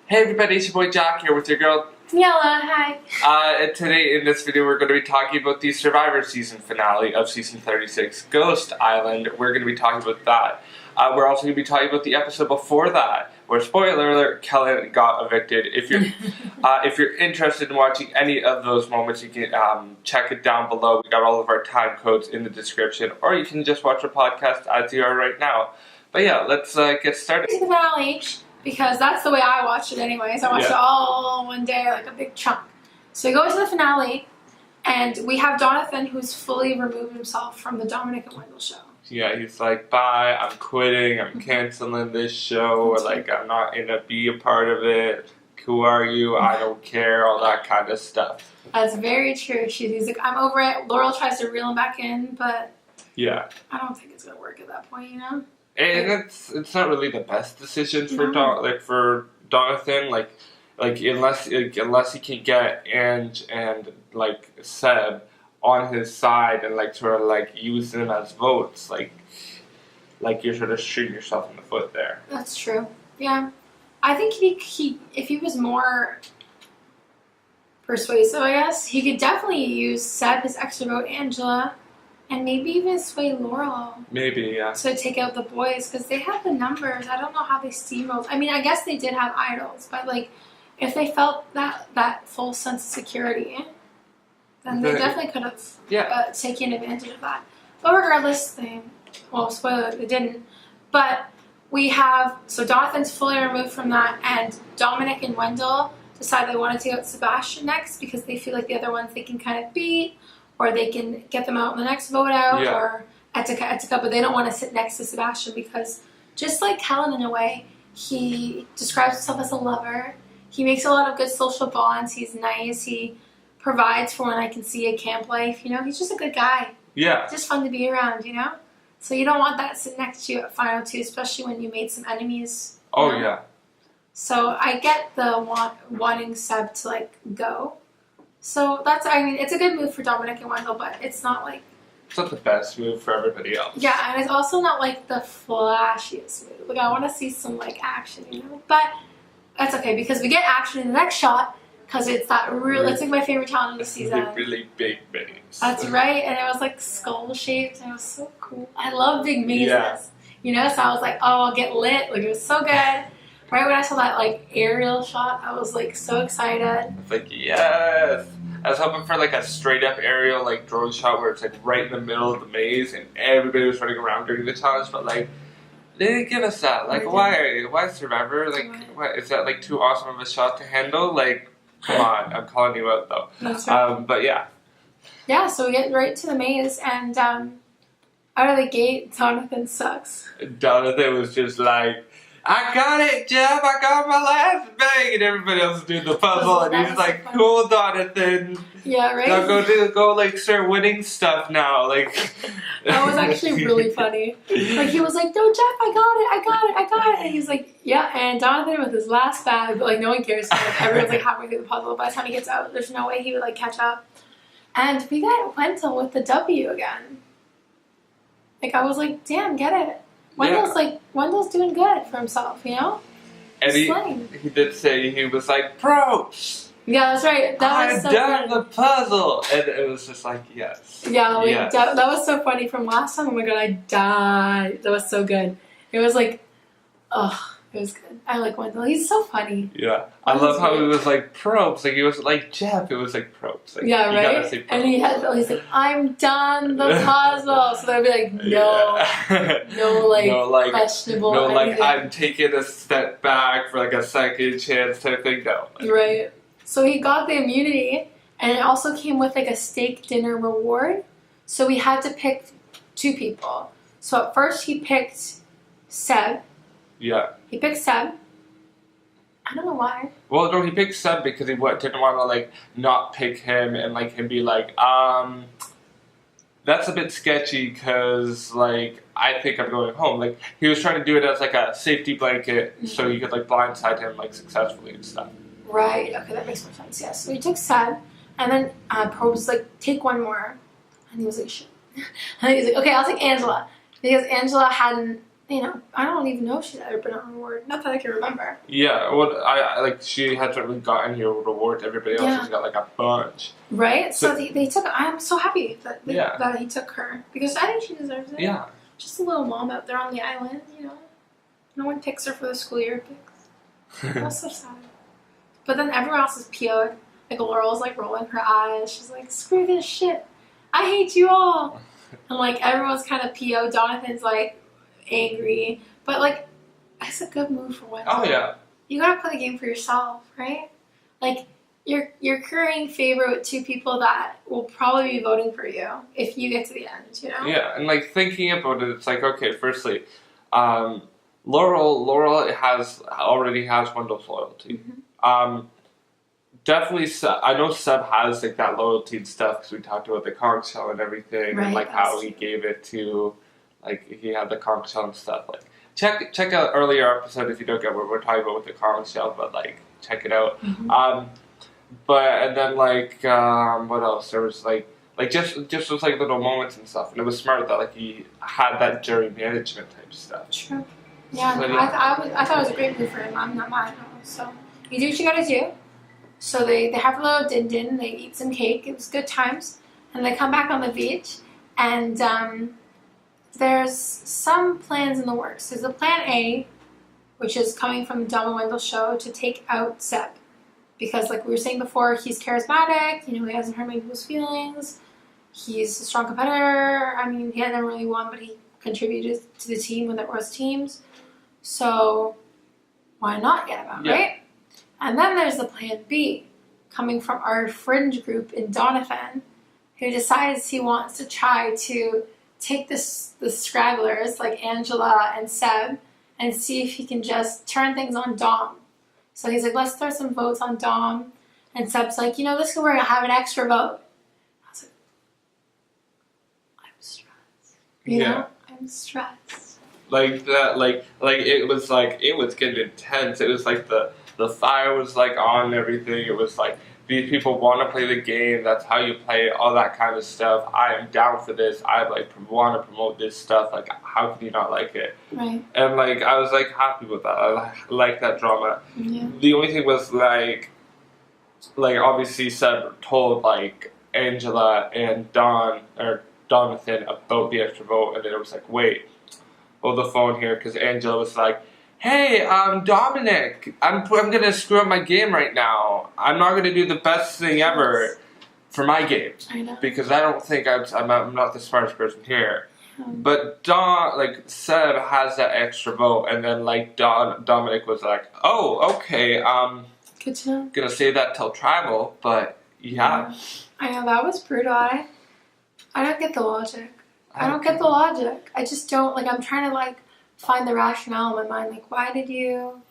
Hey everybody, it's your boy Jack here with your girl Daniela, hi. And today in this video we're going to be talking about the Survivor season finale of season 36, Ghost Island. We're going to be talking about that. We're also going to be talking about the episode before that, where, spoiler alert, Kellen got evicted. If you're interested in watching any of those moments, you can check it down below. We got all of our time codes in the description, or you can just watch the podcast as you are right now. But yeah, let's get started. The finale, because that's the way I watched it anyways. I watched it all one day, like a big chunk. So we go into the finale, and we have Jonathan, who's fully removed himself from the Dominic and Wendell show. Yeah, he's like, bye, I'm quitting, I'm canceling this show, or like, I'm not gonna be a part of it. Who are you? I don't care, all that kind of stuff. That's very true. He's like, I'm over it. Laurel tries to reel him back in, but yeah, I don't think it's gonna work at that point, you know? And it's not really the best decision for for Jonathan, like unless he can get and like Seb on his side and like sort of like use them as votes, like you're sort of shooting yourself in the foot there. That's true. Yeah, I think if he was more persuasive, I guess he could definitely use Seb, his extra vote, Angela. And maybe even sway Laurel. Maybe, yeah. To take out the boys, because they have the numbers. I don't know how they steamrolled. I mean, I guess they did have idols, but like, if they felt that full sense of security, then they definitely could have taken advantage of that. But regardless, spoiler, they didn't. But we have, so Jonathan's fully removed from that, and Dominic and Wendell decide they want to take out Sebastian next because they feel like the other ones they can kind of beat, or they can get them out in the next vote out, or Etika, but they don't want to sit next to Sebastian because, just like Helen in a way, he describes himself as a lover. He makes a lot of good social bonds. He's nice. He provides for when I can see a camp life. You know, he's just a good guy. Yeah. Just fun to be around, you know? So you don't want that sitting next to you at Final Two, especially when you made some enemies. Oh, yeah. So I get the wanting Seb to, like, go. So it's a good move for Dominic and Wendell, but it's not like... It's not the best move for everybody else. Yeah, and it's also not like the flashiest move. Like, I want to see some, like, action, you know? But that's okay, because we get action in the next shot, because it's it's like my favorite talent of the season. Really big minis. That's right, and it was like skull-shaped, and it was so cool. I love big minis. Yeah. You know, so I was like, oh, I'll get lit. Like, it was so good. Right when I saw that, like, aerial shot, I was, like, so excited. It's like, yes! I was hoping for, like, a straight-up aerial, like, drone shot where it's, like, right in the middle of the maze and everybody was running around during the challenge, but, like, they didn't give us that. Like, why Survivor? Like, what? Is that, like, too awesome of a shot to handle? Like, come on. I'm calling you out, though. That's right. But, yeah. Yeah, so we get right to the maze, and out of the gate, Jonathan sucks. Jonathan was just like, I got it, Jeff, I got my last bag, and everybody else is doing the puzzle, and he's like, so cool, Jonathan. Yeah, right? Now go, like, start winning stuff now, like. That was actually really funny. Like, he was like, no, Jeff, I got it, and he's like, yeah, and Jonathan with his last bag, but, like, no one cares, like, everyone's, like, halfway through the puzzle. By the time he gets out, there's no way he would, like, catch up. And we got Wendell with the W again. Like, I was like, damn, get it. Wendell's doing good for himself, you know? And he did say, he was like, pros! Yeah, that's right. That was so done the puzzle! And it was just like, yes. Yeah, that was so funny from last time. Oh my god, I died. That was so good. It was like, it was good. I like Wendell. He's so funny. Yeah. I love how he was like, probes. Like, he was like, Jeff. It was like, probes. Like, yeah, right? Gotta say and he's like, I'm done the puzzle. So they'd be like, no, questionable. No, like, I'm taking a step back for like a second chance type thing. No. Right. So he got the immunity, and it also came with like a steak dinner reward. So we had to pick two people. So at first he picked Seb. Yeah. He picked Seb. I don't know why. Well, no, he picked Seb because he didn't want to, like, not pick him and, like, him be like, that's a bit sketchy because, like, I think I'm going home. Like, he was trying to do it as, like, a safety blanket so you could, like, blindside him, like, successfully and stuff. Right. Okay, that makes more sense, yes. So he took Seb, and then Pro was like, take one more. And he was like, shit. And he was like, okay, I'll take Angela. Because Angela hadn't you know, I don't even know if she's ever been on a reward. Not that I can remember. Yeah, well, I like she hasn't really gotten your reward. Everybody else has got like a bunch. Right? So they took. I'm so happy that that he took her because I think she deserves it. Yeah. Just a little mom out there on the island, you know. No one picks her for the school year picks. That's so sad. But then everyone else is PO'd. Like Laurel's like rolling her eyes. She's like, screw this shit. I hate you all. And like everyone's kind of PO'd. Jonathan's like angry. But like, it's a good move for Wednesday. Oh yeah. You gotta play the game for yourself, right? Like you're currying favor with two people that will probably be voting for you if you get to the end, you know? Yeah, and like thinking about it, it's like, okay, firstly, Laurel already has Wendell's loyalty. Mm-hmm. Definitely, I know Seb has like that loyalty and stuff because we talked about the conch shell and everything, right, and like how he gave it to, like he had the conch shell and stuff. Like check out earlier episode if you don't get what we're talking about with the conch shell, but like check it out. Mm-hmm. But and then like what else? There was like just was like little moments and stuff, and it was smart that like he had that jury management type stuff. True. Yeah, So, I thought it was a great move for him. I'm not mad at all. So you do what you gotta do. So they have a little din-din, they eat some cake, it was good times, and they come back on the beach, and there's some plans in the works. There's a plan A, which is coming from the Dom and Wendell show, to take out Seb. Because like we were saying before, he's charismatic, you know, he hasn't hurt many people's feelings, he's a strong competitor, I mean, he hasn't really won, but he contributed to the team when there was teams, so why not get him out, right? And then there's the plan B, coming from our fringe group in Doniphan, who decides he wants to try to take the scragglers like Angela and Seb and see if he can just turn things on Dom. So he's like, let's throw some votes on Dom. And Seb's like, you know, this could work, I have an extra vote. I was like, I'm stressed. You know? I'm stressed. Like that, like it was getting intense. It was like the fire was like on and everything. It was like these people want to play the game. That's how you play it. All that kind of stuff. I am down for this. I like want to promote this stuff. Like how can you not like it? Right. And like I was like happy with that. I like that drama. Yeah. The only thing was like obviously Seb told like Angela and Donathan about the extra vote, and then it was like wait, hold the phone here because Angela was like, hey, Dominic, I'm gonna screw up my game right now. I'm not gonna do the best thing ever for my game. I know. Because I don't think I'm not the smartest person here. But Seb has that extra vote, and then like Dominic was like, oh, okay, good to know. Gonna say that till tribal, but yeah. I know, that was brutal. I don't get the logic. I don't get the logic. I just don't, like, I'm trying to like find the rationale in my mind, like, why did you,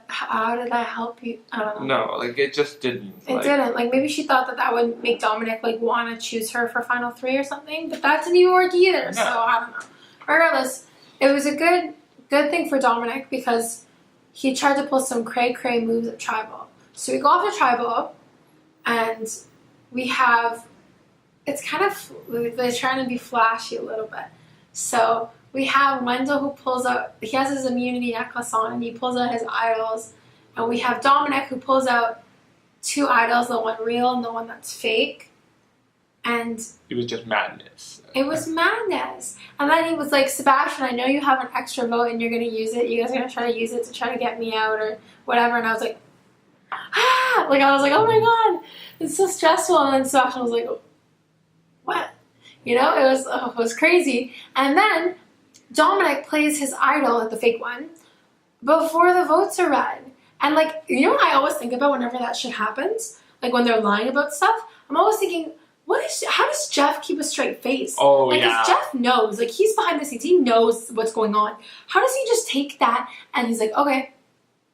how did that help you? I don't know. No, like, it just didn't. It didn't. Like, maybe she thought that would make Dominic, like, want to choose her for Final 3 or something, but that didn't even work either, so I don't know. Regardless, it was a good thing for Dominic because he tried to pull some cray-cray moves at Tribal. So we go off to Tribal, and we have, it's kind of, they're trying to be flashy a little bit. So we have Wendell who pulls out, he has his immunity necklace on and he pulls out his idols. And we have Dominic who pulls out 2 idols, the one real and the one that's fake. And it was just madness. It was madness. And then he was like, Sebastian, I know you have an extra vote and you're going to use it. You guys are going to try to use it to try to get me out or whatever. And I was like, ah! Like, I was like, oh my God, it's so stressful. And then Sebastian was like, what? You know, it was crazy. And then Dominic plays his idol, the fake one, before the votes are read. And like, you know what I always think about whenever that shit happens? Like when they're lying about stuff? I'm always thinking, how does Jeff keep a straight face? Oh, like, yeah. Because Jeff knows, like he's behind the scenes, he knows what's going on. How does he just take that and he's like, okay.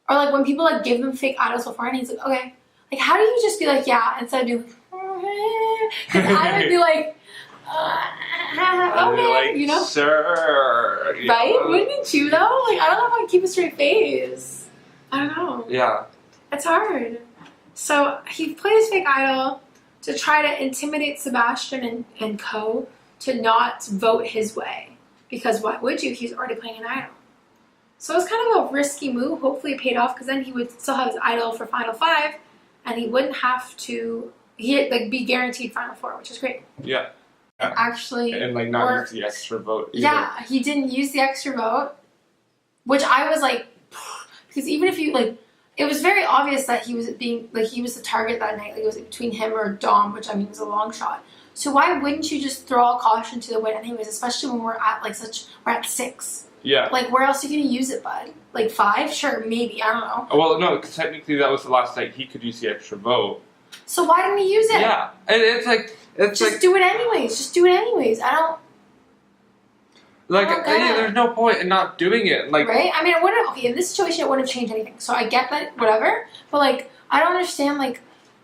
Or like when people like give them fake idols beforehand, he's like, okay. Like how do you just be like, yeah, instead of doing, because I would be like, okay, like, you know? Sure. Right? Wouldn't you though? Like, I don't know if I can keep a straight face. I don't know. Yeah. It's hard. So he plays fake idol to try to intimidate Sebastian and co to not vote his way. because why would you? He's already playing an idol. So it was kind of a risky move. Hopefully it paid off because then he would still have his idol for Final 5 and he wouldn't have to be guaranteed Final 4, which is great. Yeah. Actually, and like not use the extra vote either. Yeah, he didn't use the extra vote, which I was like, because even if you like, it was very obvious that he was he was the target that night. Like it was between him or Dom, which I mean was a long shot. So why wouldn't you just throw all caution to the wind anyways, especially when we're at 6? Yeah. Like where else are you gonna use it, bud? Like 5? Sure, maybe, I don't know. Well, no, because technically that was the last night he could use the extra vote. So why didn't he use it? Yeah, and it's just do it anyways. Just do it anyways. I don't get it. There's no point in not doing it. Like, right? I mean, it wouldn't. Okay, in this situation, it wouldn't have changed anything. So I get that, whatever. But like, I don't understand. Like,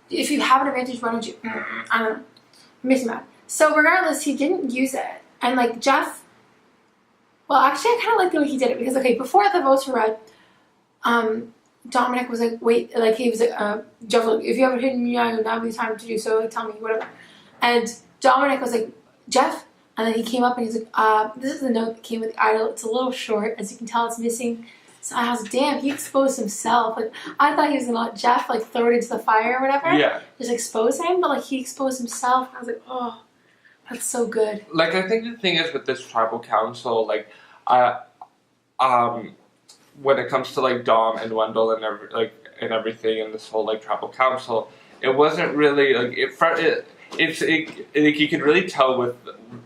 if you have an advantage, why don't you? I don't know. It makes me mad. So regardless, he didn't use it, and like Jeff. Well, actually, I kind of like the way he did it because before the votes were read, Dominic was like, wait, like he was like, Jeff, like, if you haven't hidden me, I will now be time to do so. Like, tell me, whatever. And Dominic was like, Jeff, and then he came up and he's like, this is the note that came with the idol. It's a little short, as you can tell, it's missing. So I was like, damn, he exposed himself. Like I thought he was gonna let Jeff like throw it into the fire or whatever. Yeah. Just expose him, but like he exposed himself. I was like, oh, that's so good. Like I think the thing is with this tribal council, like, when it comes to like Dom and Wendell and everything and this whole like tribal council, it wasn't really like it's you could really tell with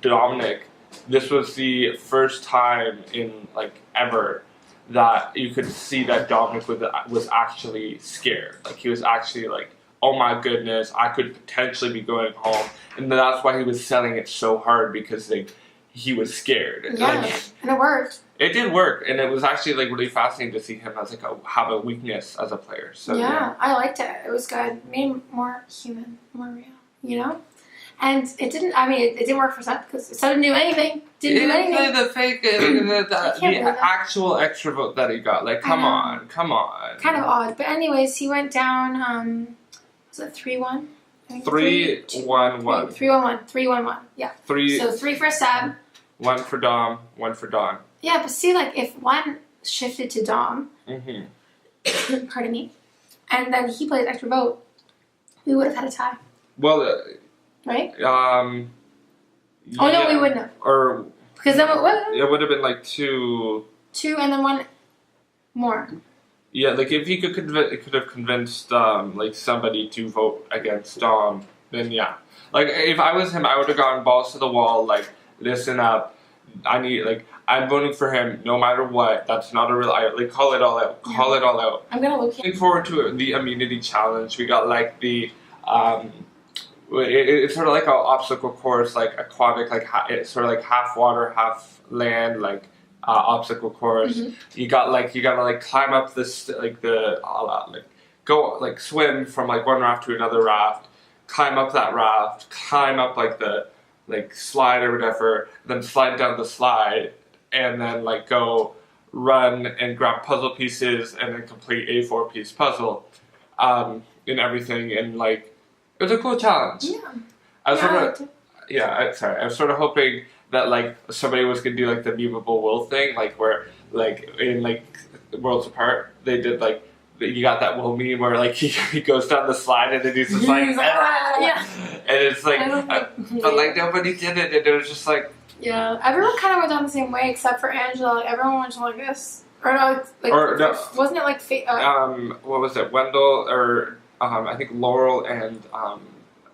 Dominic, this was the first time in like ever that you could see that Dominic was actually scared. Like he was actually like, oh my goodness, I could potentially be going home, and that's why he was selling it so hard because like he was scared. Yeah, and it worked. It did work, and it was actually like really fascinating to see him as like have a weakness as a player. So yeah, I liked it. It was good. It made him more human, more real. You know. And it didn't. I mean, it didn't work for Seth because Seth didn't do anything. Didn't do anything. The fake, the actual extra vote that he got. Like, come on. Kind of odd, but anyways, he went down. Was it 3-1? 3-1-1. 3-1-1. 3-1-1. Yeah. 3. So 3 for Seb. 1 for Dom. 1 for Don. Yeah, but see, like if one shifted to Dom, pardon me, and then he played extra vote, we would have had a tie. Well, right? Oh no, we wouldn't have. Or because then it would have been like 2 and then 1 more. Yeah, like if he could have convinced like somebody to vote against Dom, then yeah. Like if I was him, I would have gone balls to the wall. Like, listen up, I'm voting for him no matter what. That's not a real. Call it all out. Call it all out. I'm gonna look. Looking forward to the immunity challenge. We got like the it's sort of like an obstacle course, like aquatic, like it's sort of like half water, half land, like obstacle course. You gotta climb up this go swim from like one raft to another raft, climb up that raft, climb up like the slide or whatever, then slide down the slide, and then go run and grab puzzle pieces and then complete a 4-piece puzzle, and everything, and it was a cool challenge. Yeah. I was sort of hoping that somebody was gonna do the memeable will thing, where in Worlds Apart they did you got that will meme where he goes down the slide and then he's just yeah. And it's but nobody did it, and it was just yeah, everyone kind of went down the same way except for Angela. Everyone went like this, or no, wasn't it what was it, Wendell or I think Laurel and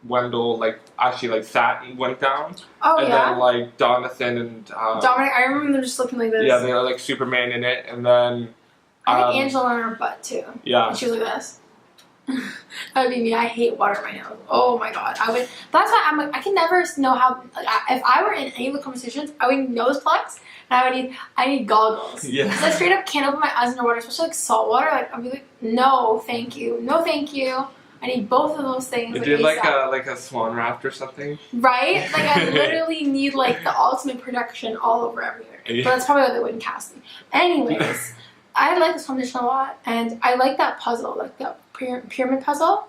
Wendell actually sat and went down. Oh, and yeah. And then Jonathan and Dominic, I remember them just looking like this. Yeah, they were Superman in it, and then I think Angela on her butt too. Yeah. And she was like this. That would be me. I hate water in my nose. Oh my god. I would. That's why I'm I can never know how. If I were in any of the competitions, I would need nose plugs and I need goggles. Yeah. Because I straight up can't open my eyes underwater, especially salt water. I'd be like, no, thank you, no, thank you. I need both of those things. They did a swan raft or something. Right? I literally need the ultimate production all over everywhere. Yeah. But that's probably why they wouldn't cast me. Anyways. I like this competition a lot, and I like that puzzle, that pyramid puzzle,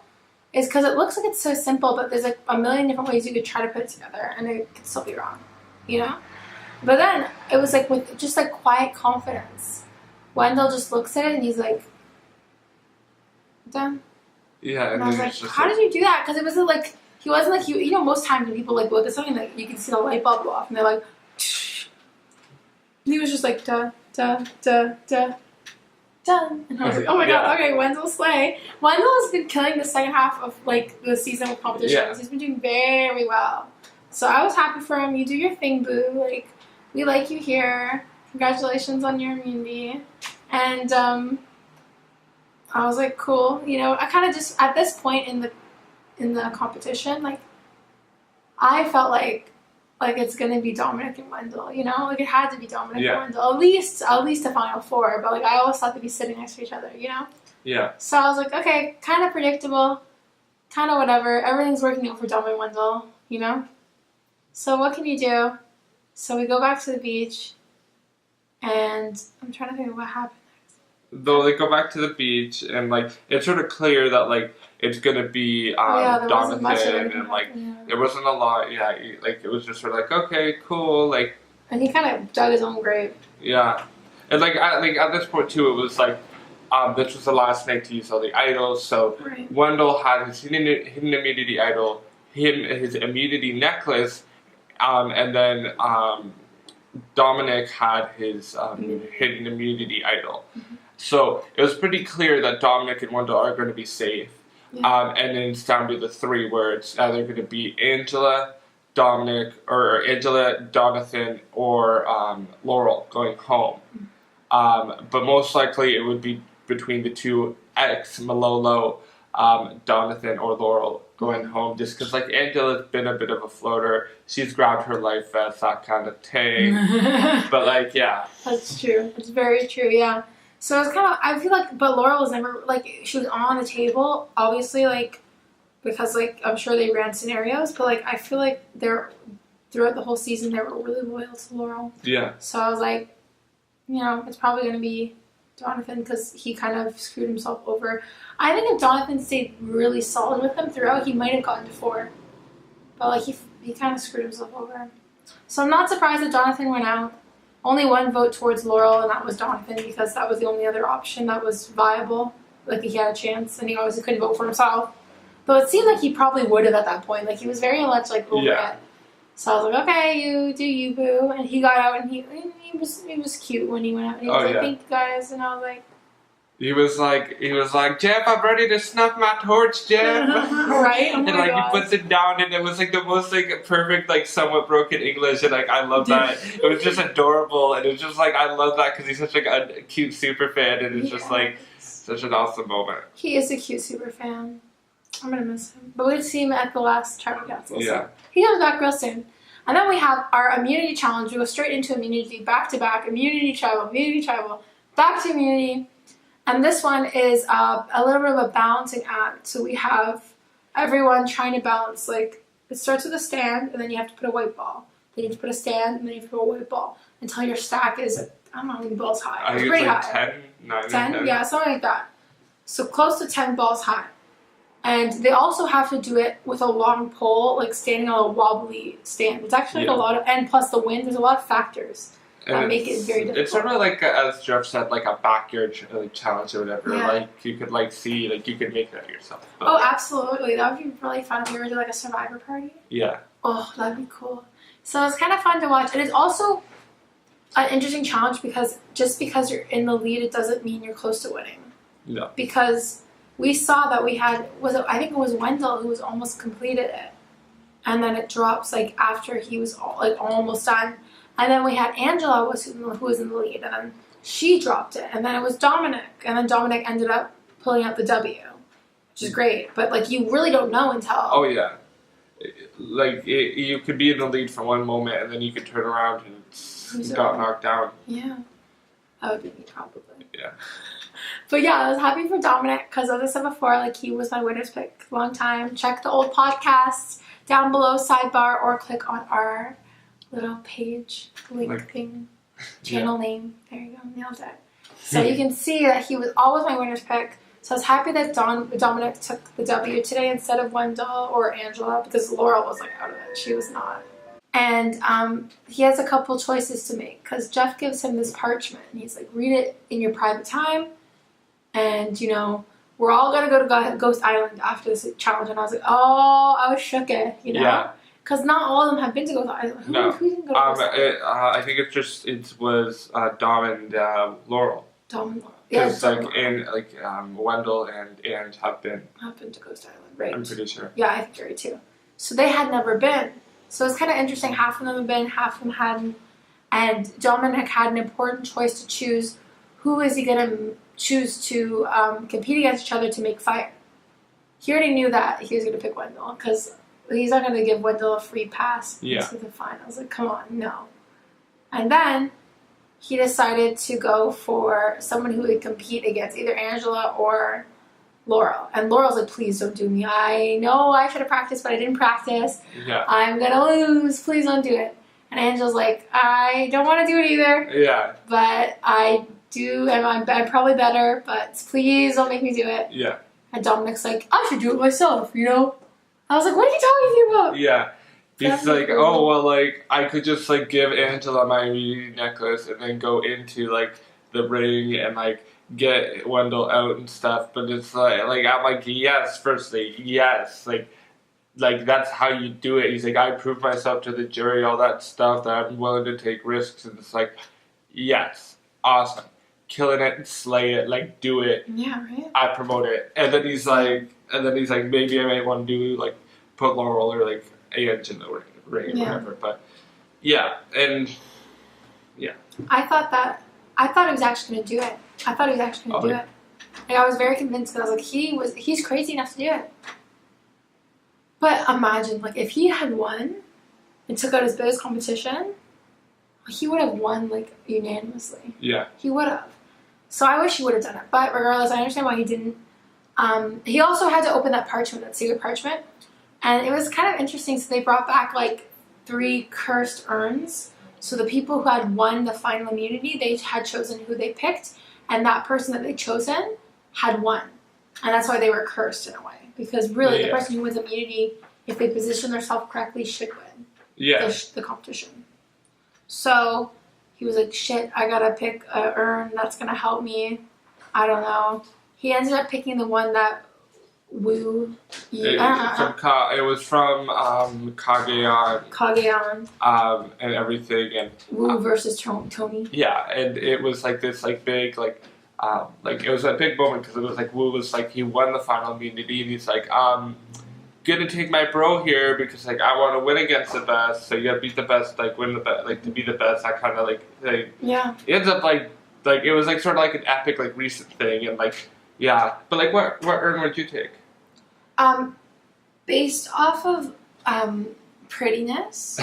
is because it looks like it's so simple, but there's a million different ways you could try to put it together, and it could still be wrong, you know? But then it was like with just like quiet confidence. Wendell just looks at it and he's like, done. Yeah, and I was like, how did you do that? Because it wasn't like, he wasn't like, you know, most times when people like look at something, like you can see the light bulb go off and they're like, and he was just like, da, da, da, da, done. And I was like, oh my god, okay, Wendell slay. Wendell has been killing the second half of like the season with competitions. Yeah. He's been doing very well. So I was happy for him. You do your thing, boo. Like, we like you here. Congratulations on your immunity. And I was like, cool. You know, I kind of just, at this point in the competition, like, I felt like it's gonna be Dominic and Wendell, you know? Like, it had to be Dominic and Wendell. At least a Final Four. But, like, I always thought they'd be sitting next to each other, you know? Yeah. So I was like, okay, kind of predictable. Kind of whatever. Everything's working out for Dom and Wendell, you know? So what can you do? So we go back to the beach. And I'm trying to think of what happened. Though they go back to the beach, and like it's sort of clear that like it's gonna be Jonathan, and like there wasn't a lot. Yeah, like it was just sort of like, okay, cool, like. And he kind of dug his own grave. Yeah, and like at this point too, it was like this was the last night to use all the idols. So Wendell had his hidden immunity idol, his immunity necklace, and then Dominic had his hidden immunity idol. Mm-hmm. So it was pretty clear that Dominic and Wendell are going to be safe. Yeah. And then it's down to the three where it's either going to be Angela, Dominic, or Angela, Jonathan, or Laurel going home. But most likely it would be between the two Malolo, Jonathan, or Laurel going home, just because like Angela's been a bit of a floater. She's grabbed her life vest, that kind of thing. But like, yeah. That's true. It's very true, yeah. So it's kind of, I feel like, but Laurel was never, like, she was on the table, obviously, like, because, like, I'm sure they ran scenarios, but, like, I feel like throughout the whole season, they were really loyal to Laurel. Yeah. So I was like, you know, it's probably going to be Jonathan, because he kind of screwed himself over. I think if Jonathan stayed really solid with them throughout, he might have gotten to 4. But, like, he kind of screwed himself over. So I'm not surprised that Jonathan went out. Only one vote towards Laurel, and that was Jonathan, because that was the only other option that was viable. Like, he had a chance, and he obviously couldn't vote for himself. Though it seemed like he probably would have at that point. Like, he was very much, like, over it. So I was like, okay, you do you, boo. And he got out, and he was cute when he went out. And he was like, thank you, guys. And I was like... He was like, Jeff, I'm ready to snuff my torch, Jeff. Right? Oh, and like gosh. He puts it down, and it was like the most like perfect, like somewhat broken English, and like I love that. It was just adorable, and it was just like I love that because he's such like a cute super fan, and it's just like such an awesome moment. He is a cute super fan. I'm gonna miss him, but we'll see him at the last Tribal Council. Yeah, so he comes back real soon. And then we have our immunity challenge. We go straight into immunity, back to back, immunity tribal, back to immunity. And this one is a little bit of a balancing act. So we have everyone trying to balance, like, it starts with a stand, and then you have to put a white ball. Then you have to put a stand, and then you have to put a white ball. Until your stack is, I don't know how many balls high. It's pretty like high. 10? Yeah, something like that. So close to 10 balls high. And they also have to do it with a long pole, like standing on a wobbly stand. It's actually like a lot of, and plus the wind, there's a lot of factors. Make it very difficult. It's sort of like, as Jeff said, like a backyard challenge or whatever. Yeah. Like, you could, like, see, like, you could make that yourself. But, oh, absolutely. That would be really fun if we were to, like, a Survivor party. Yeah. Oh, that'd be cool. So it's kind of fun to watch. And it's also an interesting challenge because just because you're in the lead, it doesn't mean you're close to winning. No. Because we saw that we had, I think it was Wendell who was almost completed it. And then it drops, like, after he was, almost done. And then we had Angela, who was in the lead, and then she dropped it. And then it was Dominic, and then Dominic ended up pulling out the W, which is great. But, like, you really don't know until... Oh, yeah. Like, you could be in the lead for one moment, and then you could turn around and got knocked down. Yeah. That would be me, probably. Yeah. But, yeah, I was happy for Dominic, because as I said before, like, he was my winner's pick a long time. Check the old podcasts down below, sidebar, or click on our... little page link thing, channel name. There you go, nailed it. So you can see that he was always my winner's pick. So I was happy that Dominic took the W today instead of Wendell or Angela because Laurel was like out of it. She was not. And he has a couple choices to make because Jeff gives him this parchment and he's like, read it in your private time. And, you know, we're all going to go to Ghost Island after this challenge. And I was like, oh, I was shook it, you know? Yeah. Because not all of them have been to Ghost Island. Who didn't go to Ghost Island? I think it was Dom and Laurel. Dom and Laurel. Yeah, Because Wendell and have been to Ghost Island, right? I'm pretty sure. Yeah, I think you're right too. So they had never been. So it's kind of interesting. Half of them have been, half of them hadn't. And Dominic had an important choice to choose. Who is he going to choose to compete against each other to make fire? He already knew that he was going to pick Wendell because he's not going to give Wendell a free pass into the finals. Like, come on, no. And then he decided to go for someone who would compete against either Angela or Laurel. And Laurel's like, please don't do me. I know I should have practiced, but I didn't practice. Yeah. I'm going to lose. Please don't do it. And Angela's like, I don't want to do it either. Yeah. But I do, and I'm probably better, but please don't make me do it. Yeah. And Dominic's like, I should do it myself, you know? I was like, what are you talking about? Yeah. He's like, oh, well, like, I could just, like, give Angela my immunity necklace and then go into, like, the ring and, like, get Wendell out and stuff. But it's like I'm like, yes, firstly, yes. Like, that's how you do it. He's like, I proved myself to the jury, all that stuff, that I'm willing to take risks. And it's like, yes, awesome. Killing it, slay it, like, do it. Yeah, right? I promote it. And then he's like, maybe I might want to do, like, put Laurel or, like, Ange in the ring or whatever. But, yeah, and, yeah. I thought he was actually going to do it. I thought he was actually going to do it. Like, I was very convinced because I was like, he's crazy enough to do it. But imagine, like, if he had won and took out his biggest competition, he would have won, like, unanimously. Yeah. He would have. So I wish he would have done it. But regardless, I understand why he didn't. He also had to open that parchment, that secret parchment. And it was kind of interesting. So they brought back, like, 3 cursed urns. So the people who had won the final immunity, they had chosen who they picked. And that person that they chosen had won. And that's why they were cursed in a way. Because really, the person who wins immunity, if they position themselves correctly, should win the competition. So he was like, shit, I gotta pick an urn that's gonna help me. I don't know. He ended up picking the one that Wu. It was from Kage-on. And everything. And Wu versus Tony. Yeah, and it was like this, like, big, like, it was a big moment because it was like Wu was like, he won the final immunity and he's like, gonna take my bro here because, like, I want to win against the best, so you gotta beat the best, like, win the best, like, to be the best. I kind of like yeah. It ends up like it was like sort of like an epic, like, recent thing, and like, yeah. But like, what urn would you take? Based off of prettiness,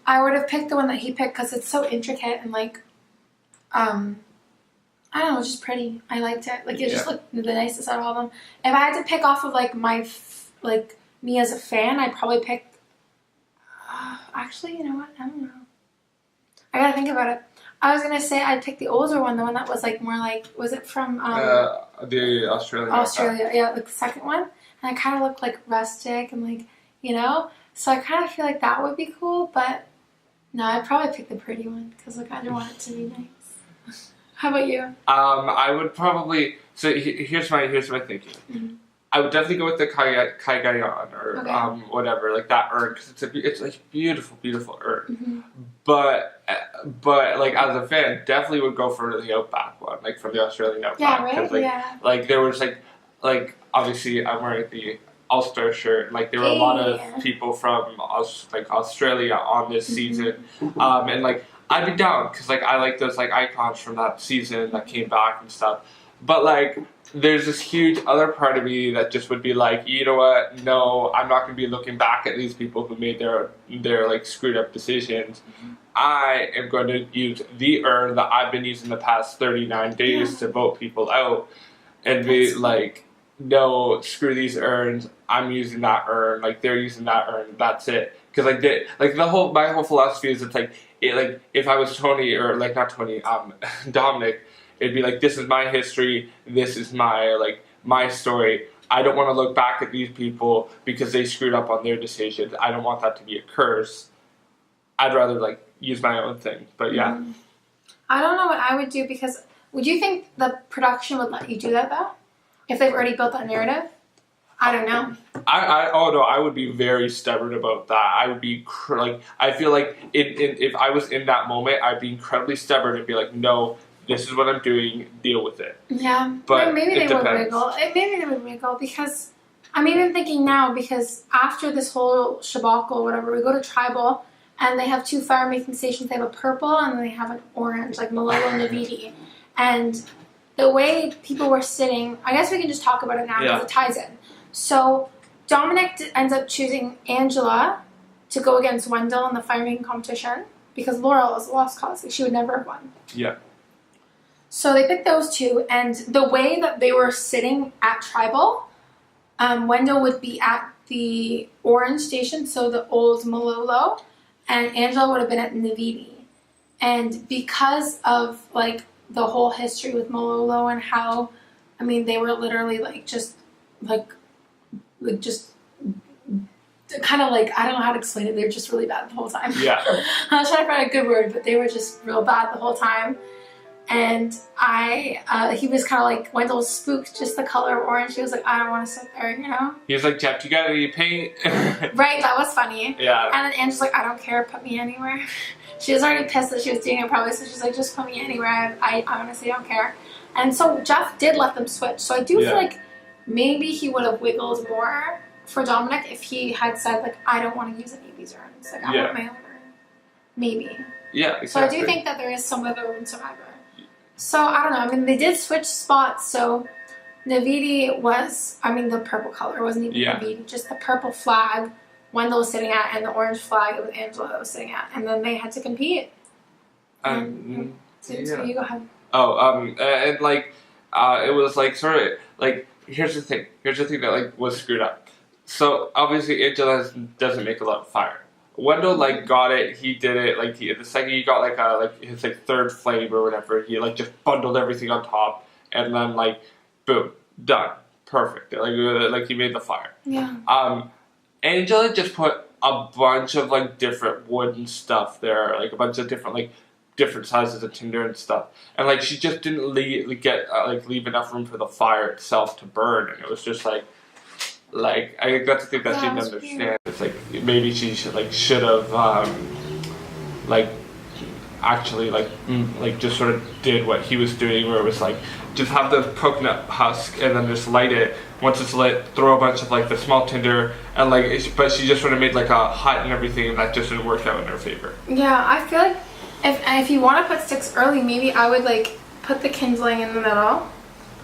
I would have picked the one that he picked because it's so intricate and, like, I don't know, it's just pretty. I liked it. Like, it just looked the nicest out of all of them. If I had to pick off of, like, me as a fan, I'd probably pick... actually, you know what? I don't know. I gotta think about it. I was gonna say I'd pick the older one, the one that was, like, more like... Was it from... the Australian. Australia, yeah, like, the second one. And it kind of looked, like, rustic and, like, you know? So I kind of feel like that would be cool, but... No, I'd probably pick the pretty one, because, like, I don't want it to be nice. How about you? I would probably... So here's my thinking. Mm-hmm. I would definitely go with the Kage-on or whatever, like that urn, because it's like beautiful, beautiful urn. Mm-hmm. But like, as a fan, definitely would go for the Outback one, like from the Australian Outback. Yeah, right. Like, like there was like obviously I'm wearing the All-Star shirt, and like there were a lot of people from Australia on this season, and like I'd be down because like I like those like icons from that season that came back and stuff. But like, there's this huge other part of me that just would be like, you know what? No, I'm not going to be looking back at these people who made their like screwed up decisions. Mm-hmm. I am going to use the urn that I've been using the past 39 days to vote people out, and be like, no, screw these urns. I'm using that urn. Like, they're using that urn. That's it. Because like my whole philosophy is it's like if I was Tony or like not Tony, Dominic. It'd be like, this is my history, this is my story. I don't want to look back at these people because they screwed up on their decisions. I don't want that to be a curse. I'd rather like use my own thing. But yeah. Mm-hmm. I don't know what I would do because would you think the production would let you do that though? If they've already built that narrative? I don't know. I would be very stubborn about that. I would be I feel like if I was in that moment, I'd be incredibly stubborn and be like, no, this is what I'm doing. Deal with it. Yeah, but maybe they would wiggle. Maybe they would wiggle because I'm even thinking now because after this whole shabacle or whatever, we go to tribal and they have 2 fire making stations. They have a purple and they have an orange, like Malolo and Navidi. And the way people were sitting, I guess we can just talk about it now because it ties in. So Dominic ends up choosing Angela to go against Wendell in the fire making competition because Laurel is a lost cause. Like, she would never have won. Yeah. So they picked those 2, and the way that they were sitting at tribal, Wendell would be at the orange station, so the old Malolo, and Angela would have been at Navidi. And because of like the whole history with Malolo and how, I mean, they were literally like just kind of like, I don't know how to explain it. They were just really bad the whole time. Yeah. I was trying to find a good word, but they were just real bad the whole time. And he was kind of like, Wendell was spooked just the color of orange. He was like, I don't want to sit there, you know? He was like, Jeff, you got any paint? Right, that was funny. Yeah. And then Angela's like, I don't care, put me anywhere. She was already pissed that she was doing it probably, so she's like, just put me anywhere. I honestly don't care. And so Jeff did let them switch. So I do feel like maybe he would have wiggled more for Dominic if he had said, like, I don't want to use any of these urns. Like, I want my own urn. Maybe. Yeah, exactly. So I do think that there is some wiggle room Survivor. So, I don't know. I mean, they did switch spots. So, Navidi was, I mean, the purple color. It wasn't even Navidi. Just the purple flag Wendell was sitting at and the orange flag it was Angela that was sitting at. And then they had to compete. So you go ahead. And like, it was like sort of like, here's the thing that like was screwed up. So, obviously, Angela doesn't make a lot of fire. Wendell like got it. He did it. Like the second he got his like third flame or whatever, he like just bundled everything on top, and then like boom, done, perfect. Like he made the fire. Yeah. Angela just put a bunch of like different wooden stuff there, like a bunch of different like different sizes of tinder and stuff, and like she just didn't leave enough room for the fire itself to burn, and it was just like I got to think that she didn't understand. Weird. It's like maybe she should have actually just sort of did what he was doing, where it was like just have the coconut husk and then just light it. Once it's lit, throw a bunch of like the small tinder and but she just sort of made like a hut and everything, and that just didn't work out in her favor. Yeah, I feel like if you want to put sticks early, maybe I would like put the kindling in the middle.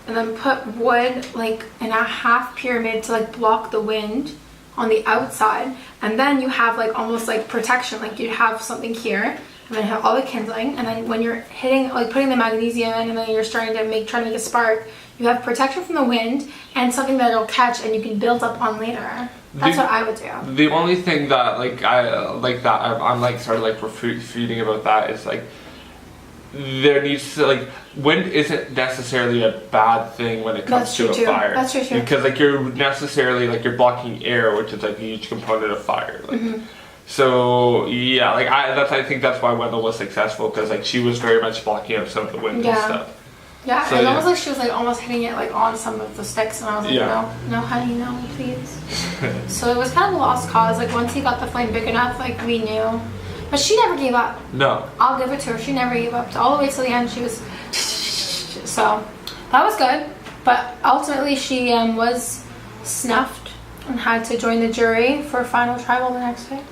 And then put wood like in a half pyramid to like block the wind on the outside. And then you have like almost like protection. Like you have something here and then you have all the kindling. And then when you're hitting, like putting the magnesium in and then you're trying to make a spark, you have protection from the wind and something that it'll catch and you can build up on later. That's what I would do. The only thing that I'm like sort of like refuting about that is like, there needs to wind isn't necessarily a bad thing when it comes to a fire. That's true too. Because you're blocking air, which is like a huge component of fire. So yeah, I think that's why Wendell was successful, because like she was very much blocking out some of the wind and stuff. Yeah, so, it almost like she was like almost hitting it like on some of the sticks, and I was like, no honey, no please. So it was kind of a lost cause. Like once he got the flame big enough, like we knew. But she never gave up. No. I'll give it to her. She never gave up. All the way till the end, she was... So, that was good. But ultimately, she was snuffed and had to join the jury for final tribal the next day.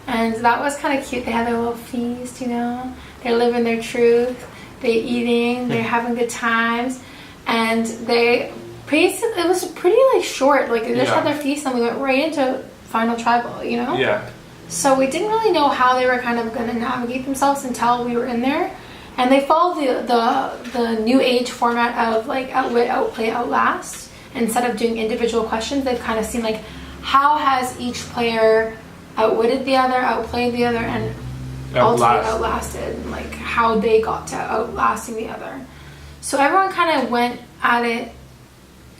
And that was kind of cute. They had their little feast, you know. They're living their truth. They're eating. They're having good times. And it was pretty, like, short. Like, they just had their feast and we went right into final tribal, you know? Yeah. So we didn't really know how they were kind of going to navigate themselves until we were in there. And they followed the new age format of like outwit, outplay, outlast. Instead of doing individual questions, they've kind of seen like how has each player outwitted the other, outplayed the other, and ultimately outlasted, and like how they got to outlasting the other. So everyone kind of went at it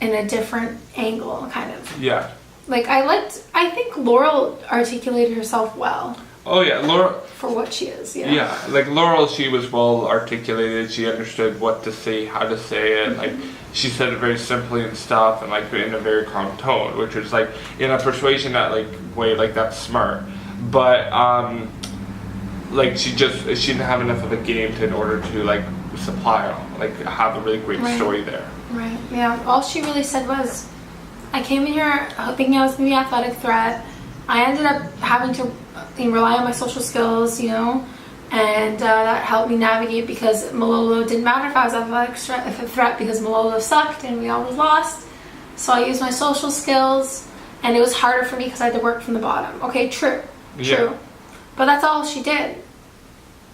in a different angle, kind of. Yeah. Like I think Laurel articulated herself well. Oh yeah, Laurel. For what she is, yeah. Yeah, like Laurel, she was well articulated. She understood what to say, how to say it. Like she said it very simply and stuff, and like in a very calm tone, which was like in a persuasion that like way, like that's smart. But like she didn't have enough of a game in order to like supply, like have a really great story there. Right. Yeah. All she really said was, I came in here hoping I was going to be an athletic threat. I ended up having to rely on my social skills, and that helped me navigate because Malolo didn't matter if I was athletic threat because Malolo sucked and we always lost. So I used my social skills, and it was harder for me because I had to work from the bottom. Okay, true. Yeah. But that's all she did.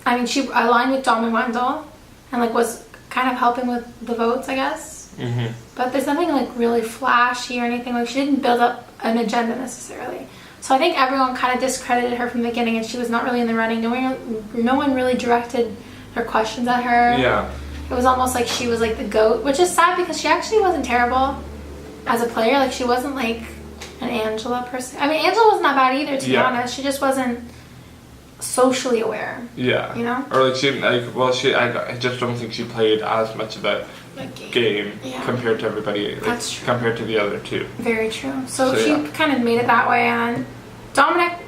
I mean, she aligned with Dom and Wendell, and like was kind of helping with the votes, I guess. Mm-hmm. But there's nothing like really flashy or anything. Like she didn't build up an agenda necessarily. So I think everyone kind of discredited her from the beginning, and she was not really in the running. No one really directed their questions at her. Yeah. It was almost like she was like the GOAT, which is sad because she actually wasn't terrible as a player. Like she wasn't like an Angela person. I mean, Angela wasn't that bad either, to be honest. She just wasn't socially aware. Yeah. Or like she didn't like. Well, I just don't think she played as much of that game compared to everybody. Like, that's true. Compared to the other two. Very true. So she kind of made it that way, and Dominic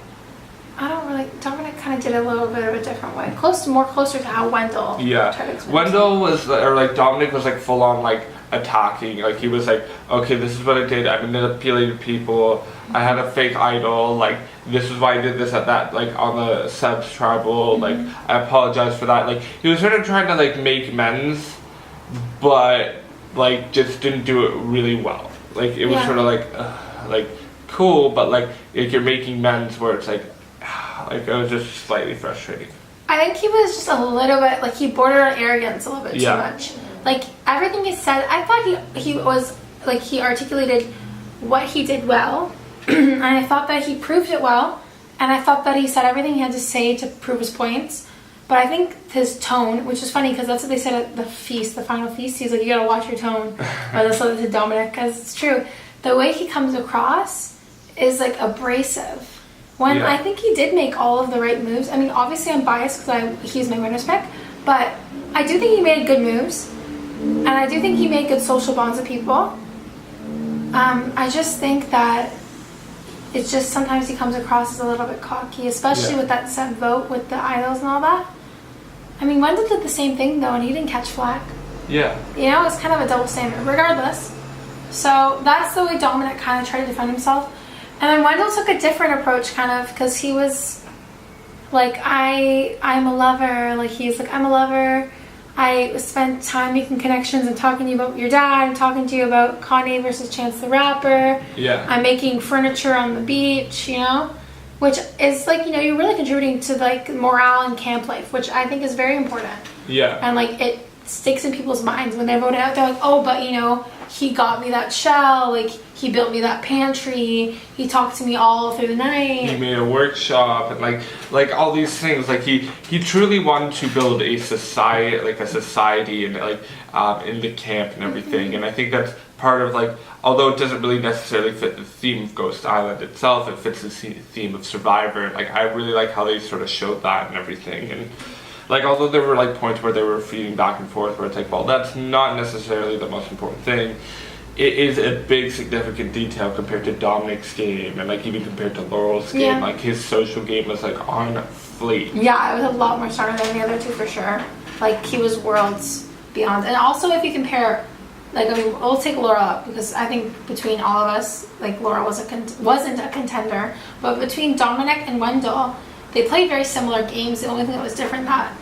kind of did it a little bit of a different way. More closer to how Wendell. Yeah. Wendell was, or like Dominic was like full on like attacking. Like he was like, okay, this is what I did. I manipulated people. I had a fake idol. Like this is why I did this at that. Like on the subs tribal. Like I apologize for that. Like he was sort of trying to like make amends, but like just didn't do it really well. Like it was sort of like cool, but like you're making amends where it's like it was just slightly frustrating. I think he was just a little bit like he bordered on arrogance a little bit too much. Like everything he said, I thought he was like he articulated what he did well, and I thought that he proved it well, and I thought that he said everything he had to say to prove his points. But I think his tone, which is funny because that's what they said at the feast, the final feast. He's like, you gotta watch your tone. Or that's what they said to Dominic, because it's true. The way he comes across is like abrasive. When I think he did make all of the right moves. I mean, obviously I'm biased because he's my winner's pick, but I do think he made good moves, and I do think he made good social bonds with people. I just think that it's just sometimes he comes across as a little bit cocky, especially with that set vote with the idols and all that. I mean, Wendell did the same thing though, and he didn't catch flack. Yeah. It's kind of a double standard, regardless. So that's the way Dominic kind of tried to defend himself. And then Wendell took a different approach, kind of, because he was like, I'm a lover. Like, he's like, I'm a lover. I spent time making connections and talking to you about your dad and talking to you about Kanye versus Chance the Rapper. Yeah. I'm making furniture on the beach, which is like, you're really contributing to like morale and camp life, which I think is very important. Yeah. And like, it sticks in people's minds when they vote out. They're like, oh, but he got me that shell, like he built me that pantry, he talked to me all through the night, he made a workshop, and like all these things. Like he truly wanted to build a society and like in the camp and everything. And I think that's part of like, although it doesn't really necessarily fit the theme of Ghost Island itself, it fits the theme of Survivor. Like I really like how they sort of showed that and everything. And like, although there were like points where they were feeding back and forth where it's like, well, that's not necessarily the most important thing, it is a big significant detail compared to Dominic's game, and like even compared to Laurel's game. Like his social game was like on fleek. Yeah, it was a lot more stronger than the other two for sure. Like he was worlds beyond. And also if you compare, like, I mean, we'll take Laurel up because I think between all of us, like Laurel wasn't a contender, but between Dominic and Wendell, they played very similar games. The only thing that was different that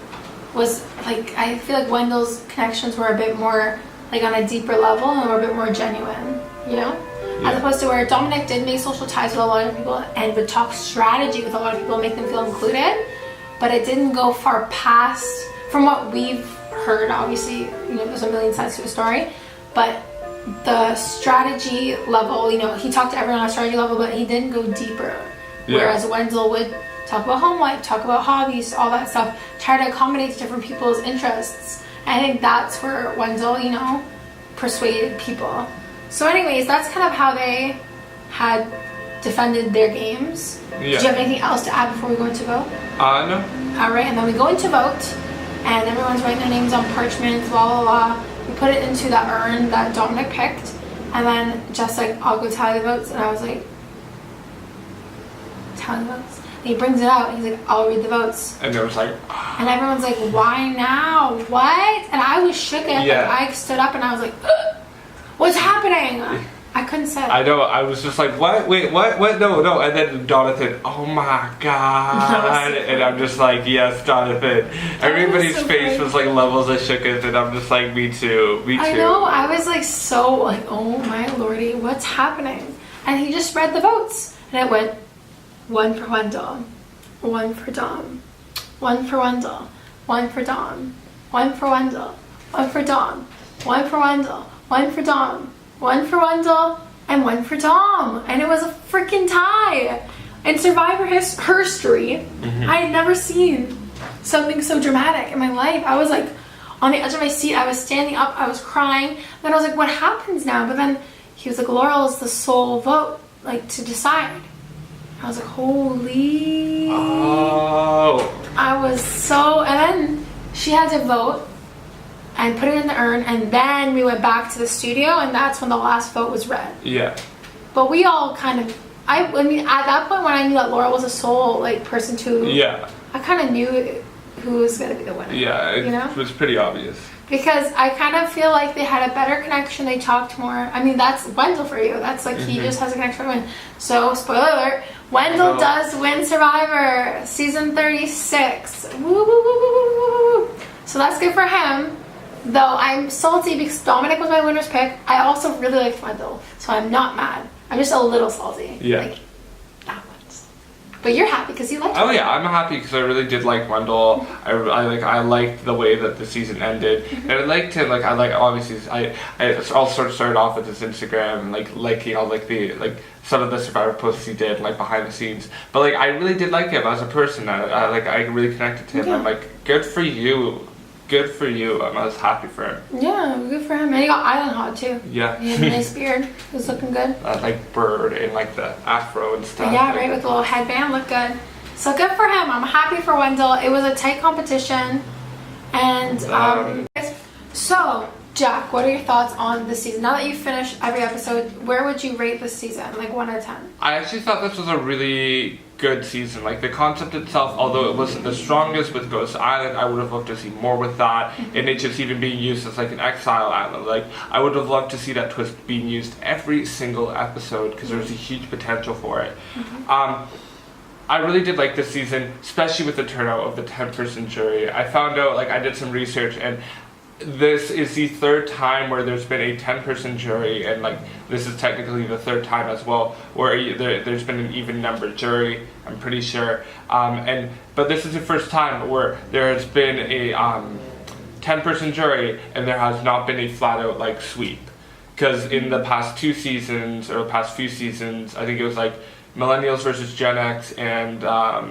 was like, I feel like Wendell's connections were a bit more like on a deeper level and were a bit more genuine, as opposed to where Dominic did make social ties with a lot of people and would talk strategy with a lot of people and make them feel included, but it didn't go far past, from what we've heard, obviously, there's a million sides to the story, but the strategy level, he talked to everyone on a strategy level, but he didn't go deeper. Whereas Wendell would talk about home life, talk about hobbies, all that stuff, try to accommodate different people's interests. I think that's where Wendell, persuaded people. So anyways, that's kind of how they had defended their games. Yeah. Did you have anything else to add before we go into vote? No. Alright, and then we go into vote, and everyone's writing their names on parchments, blah, blah, blah. We put it into that urn that Dominic picked, and then Jeff's like, I'll go tally the votes, and I was like, tally the votes? And he brings it out, and he's like, I'll read the votes. And it was like... And everyone's like, why now? What? And I was shook. Yeah. I stood up, and I was like, what's happening? I couldn't say. I know, I was just like, what? Wait, what? No. And then Jonathan, oh my God. And I'm just like, yes, Jonathan. Everybody's face was like levels of shooketh, and I'm just like, me too. I know, I was like so like, oh my lordy, what's happening? And he just read the votes. And it went, 1 for Wendell, 1 for Dom, 1 for Wendell, 1 for Dom, 1 for Wendell, 1 for Dom, 1 for Wendell, 1 for Dom, 1 for Wendell, and 1 for Dom. And it was a freaking tie. In Survivor history, I had never seen something so dramatic in my life. I was like on the edge of my seat. I was standing up. I was crying. Then I was like, what happens now? But then he was like, Laurel is the sole vote, like, to decide. I was like, holy. Oh. I was so, and then she had to vote and put it in the urn, and then we went back to the studio, and that's when the last vote was read. Yeah. But we all kind of, I mean, at that point when I knew that Laura was a sole, like, person to, Yeah. I kind of knew who was going to be the winner. Yeah, it was pretty obvious. Because I kind of feel like they had a better connection, they talked more. I mean, that's Wendell for you. That's like, he just has a connection with women. So, spoiler alert, Wendell does win Survivor, season 36. Woo, woo, woo, woo, woo, woo. So that's good for him. Though I'm salty because Dominic was my winner's pick. I also really liked Wendell, so I'm not mad. I'm just a little salty. Yeah. Like, that much. But you're happy because you liked Oh yeah, I'm happy because I really did like Wendell. I liked the way that the season ended, and I liked him. Like, obviously I all sort of started off with his Instagram and like liking all like the some of the Survivor posts he did, like behind the scenes. But like, I really did like him as a person. I really connected to him. Yeah. I'm like, good for you. Good for you. I was happy for him. Yeah, good for him. And he got island hot too. Yeah. He had a nice beard. He was looking good. Like bird and like the afro and stuff. Yeah, right, with the little headband, looked good. So good for him. I'm happy for Wendell. It was a tight competition. And so Jack, what are your thoughts on this season? Now that you've finished every episode, where would you rate this season? Like 1 out of 10? I actually thought this was a really good season. Like, the concept itself, although it wasn't the strongest with Ghost Island, I would have loved to see more with that. And it just even being used as like an exile island. Like, I would have loved to see that twist being used every single episode because there's a huge potential for it. I really did like this season, especially with the turnout of the 10-person jury. I found out, like, I did some research, and this is the 3rd time where there's been a 10-person jury, and like, this is technically the 3rd time as well where there's been an even number jury, I'm pretty sure. But this is the first time where there has been a 10-person jury and there has not been a flat-out like sweep. Because in the past 2 seasons, or past few seasons, I think it was like Millennials versus Gen X, and I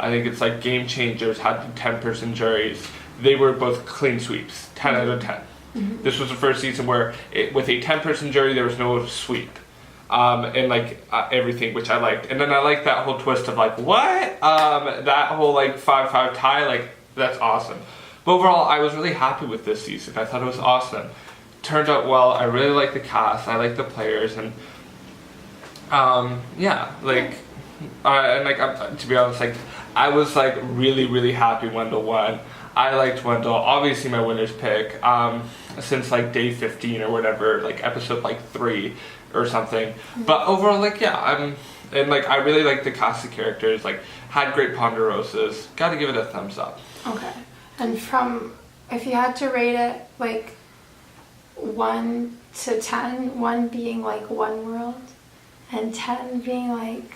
think it's like Game Changers had 10-person juries. They were both clean sweeps, 10 out of 10. This was the first season where, with a 10-person jury, there was no sweep. And like everything, which I liked. And then I liked that whole twist of like, what? That whole like 5-5 tie, like, that's awesome. But overall, I was really happy with this season. I thought it was awesome. Turned out well. I really like the cast. I like the players. And yeah, like, and like, to be honest, like, I was like really, really happy Wendell won. I liked Wendell, obviously my winner's pick, since like day 15 or whatever, like episode like 3 or something. But overall, like, yeah, and like, I really like the cast of characters, like, had great ponderosas. Gotta give it a thumbs up. Okay. And from, if you had to rate it, like, 1 to 10, 1 being like one world, and 10 being like,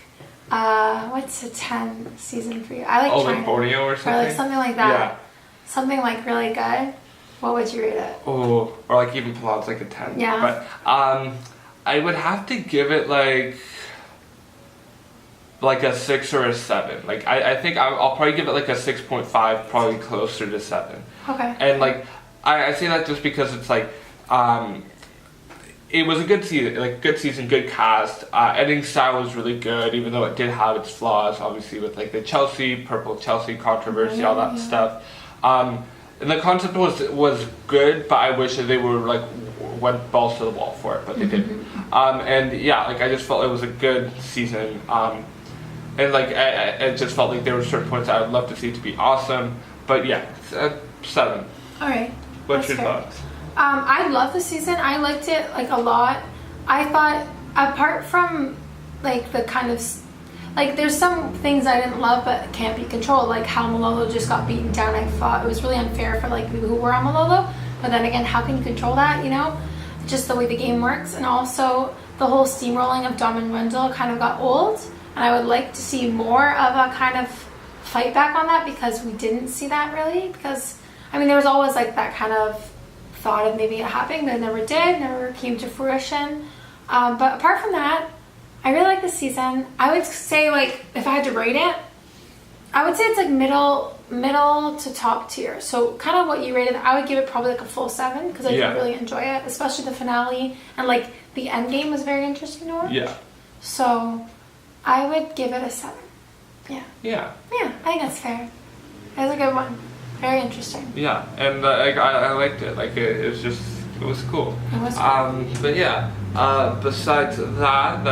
what's a 10 season for you? I like China. Like Borneo or something? Or like something like that. Yeah. Something like really good. What would you rate it? Oh, or like even Palad's like a 10. Yeah. But I would have to give it like a 6 or a 7. Like, I think I'll probably give it like a 6.5, probably closer to 7. Okay. And like, I say that just because it's like, it was a good season, good cast. Editing style was really good, even though it did have its flaws, obviously with like the purple Chelsea controversy, all that stuff. And the concept was good, but I wish that they were like went balls to the wall for it, but they didn't. And yeah, like I just felt it was a good season. And like I just felt like there were certain points I would love to see to be awesome, but yeah, it's a 7. All right. What's your thoughts? I love the season. I liked it like a lot. I thought, apart from like the kind of like, there's some things I didn't love but can't be controlled, like how Malolo just got beaten down. I thought it was really unfair for like people who were on Malolo, but then again, how can you control that? You know, just the way the game works. And also the whole steamrolling of Dom and Wendell kind of got old, and I would like to see more of a kind of fight back on that, because we didn't see that really. Because I mean, there was always like that kind of thought of maybe it happening, but it never did, never came to fruition. But apart from that, I really like the season. I would say, like, if I had to rate it, I would say it's like middle to top tier. So kind of what you rated, I would give it probably like a full 7, because I did really enjoy it, especially the finale, and like the end game was very interesting to watch. Yeah. So I would give it a 7. Yeah. Yeah. Yeah, I think that's fair. That was a good one. Very interesting. Yeah, and like I liked it. Like it was cool. It was cool. But yeah, besides that,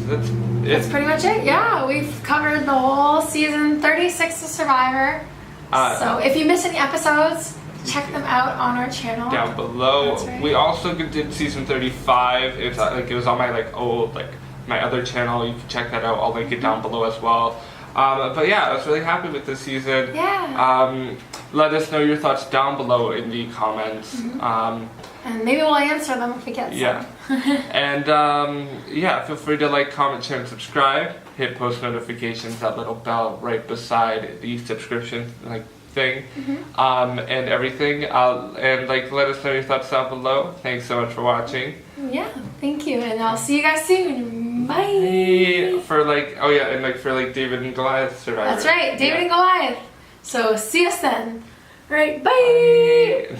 That's pretty much it. Yeah, we've covered the whole season 36 of Survivor. So if you missed any episodes, check them out on our channel down below. That's right. We also did season 35. It's like it was on my old my other channel. You can check that out. I'll link it down below as well. But yeah, I was really happy with this season. Yeah. Let us know your thoughts down below in the comments. And maybe we'll answer them if we get some. Yeah. And yeah, feel free to like, comment, share, and subscribe. Hit post notifications, that little bell right beside the subscription thing, and everything. And let us know your thoughts down below. Thanks so much for watching. Yeah, thank you, and I'll see you guys soon. Bye. For for David and Goliath Survivor. That's right, David and Goliath. So see us then. All right, bye.